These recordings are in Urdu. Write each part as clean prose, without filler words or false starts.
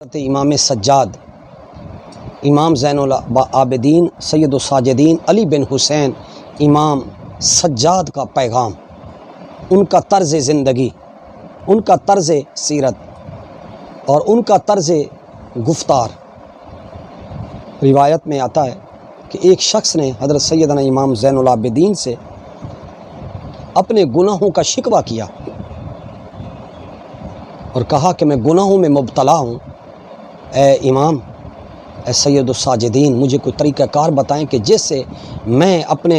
امام سجاد امام زین العابدین سید الساجدین علی بن حسین امام سجاد کا پیغام، ان کا طرز زندگی، ان کا طرز سیرت اور ان کا طرز گفتار۔ روایت میں آتا ہے کہ ایک شخص نے حضرت سیدنا امام زین العابدین سے اپنے گناہوں کا شکوہ کیا اور کہا کہ میں گناہوں میں مبتلا ہوں، اے امام، اے سید الساجدین، مجھے کوئی طریقہ کار بتائیں کہ جس سے میں اپنے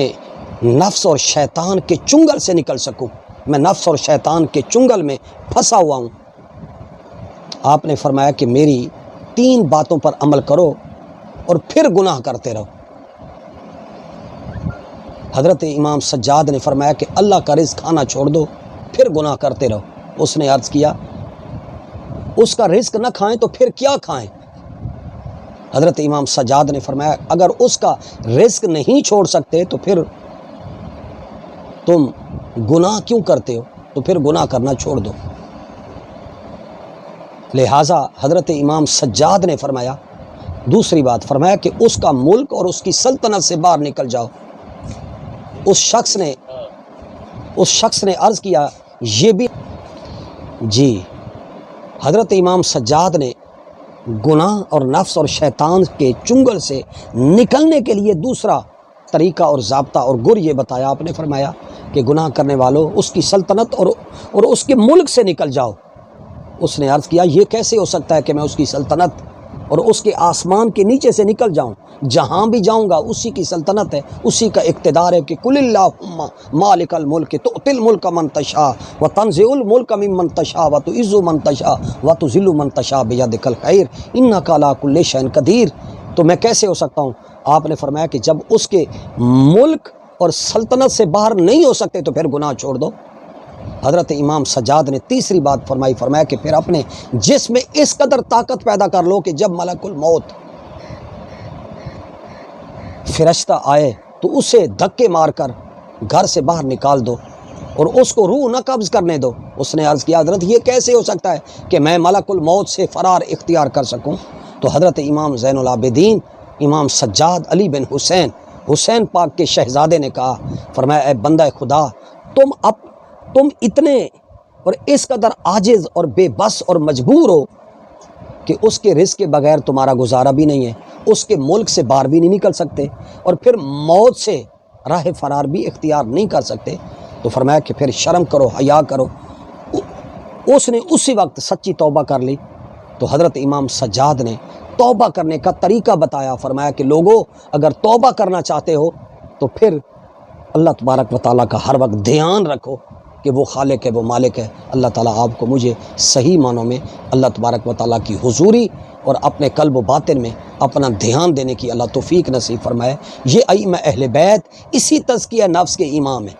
نفس اور شیطان کے چنگل سے نکل سکوں۔ میں نفس اور شیطان کے چنگل میں پھنسا ہوا ہوں۔ آپ نے فرمایا کہ میری 3 باتوں پر عمل کرو اور پھر گناہ کرتے رہو۔ حضرت امام سجاد نے فرمایا کہ اللہ کا رزق کھانا چھوڑ دو، پھر گناہ کرتے رہو۔ اس نے عرض کیا اس کا رزق نہ کھائیں تو پھر کیا کھائیں؟ حضرت امام سجاد نے فرمایا اگر اس کا رزق نہیں چھوڑ سکتے تو پھر تم گناہ کیوں کرتے ہو؟ تو پھر گناہ کرنا چھوڑ دو۔ لہٰذا حضرت امام سجاد نے فرمایا، دوسری بات فرمایا کہ اس کا ملک اور اس کی سلطنت سے باہر نکل جاؤ۔ اس شخص نے عرض کیا یہ بھی جی۔ حضرت امام سجاد نے گناہ اور نفس اور شیطان کے چنگل سے نکلنے کے لیے دوسرا طریقہ اور ضابطہ اور گر یہ بتایا۔ آپ نے فرمایا کہ گناہ کرنے والوں اس کی سلطنت اور اس کے ملک سے نکل جاؤ۔ اس نے عرض کیا یہ کیسے ہو سکتا ہے کہ میں اس کی سلطنت اور اس کے آسمان کے نیچے سے نکل جاؤں؟ جہاں بھی جاؤں گا اسی کی سلطنت ہے، اسی کا اقتدار ہے کہ قل اللہم مالک الملک تؤتی الملک من تشاء وتنزع الملک ممن تشاء وتعز من تشاء وتذل من تشاء بیدک الخیر انک علی کل شیء قدیر۔ تو میں کیسے ہو سکتا ہوں؟ آپ نے فرمایا کہ جب اس کے ملک اور سلطنت سے باہر نہیں ہو سکتے تو پھر گناہ چھوڑ دو۔ حضرت امام سجاد نے تیسری بات فرمایا کہ پھر اپنے جسم میں اس قدر طاقت پیدا کر لو کہ جب ملک الموت فرشتہ آئے تو اسے دھکے مار کر گھر سے باہر نکال دو اور اس کو روح نہ قبض کرنے دو۔ اس نے عرض کیا حضرت یہ کیسے ہو سکتا ہے کہ میں ملک الموت سے فرار اختیار کر سکوں؟ تو حضرت امام زین العابدین امام سجاد علی بن حسین پاک کے شہزادے نے کہا، فرمایا اے بندہ خدا، تم اتنے اور اس قدر عاجز اور بے بس اور مجبور ہو کہ اس کے رزق کے بغیر تمہارا گزارا بھی نہیں ہے، اس کے ملک سے باہر بھی نہیں نکل سکتے اور پھر موت سے راہ فرار بھی اختیار نہیں کر سکتے۔ تو فرمایا کہ پھر شرم کرو، حیا کرو۔ اس نے اسی وقت سچی توبہ کر لی۔ تو حضرت امام سجاد نے توبہ کرنے کا طریقہ بتایا، فرمایا کہ لوگوں اگر توبہ کرنا چاہتے ہو تو پھر اللہ تبارک و تعالیٰ کا ہر وقت دھیان رکھو کہ وہ خالق ہے، وہ مالک ہے۔ اللہ تعالیٰ آپ کو مجھے صحیح معنوں میں اللہ تبارک و تعالیٰ کی حضوری اور اپنے قلب و باطن میں اپنا دھیان دینے کی اللہ توفیق نصیب فرمائے۔ یہ ائمہ اہل بیت اسی تزکیہ نفس کے امام ہیں۔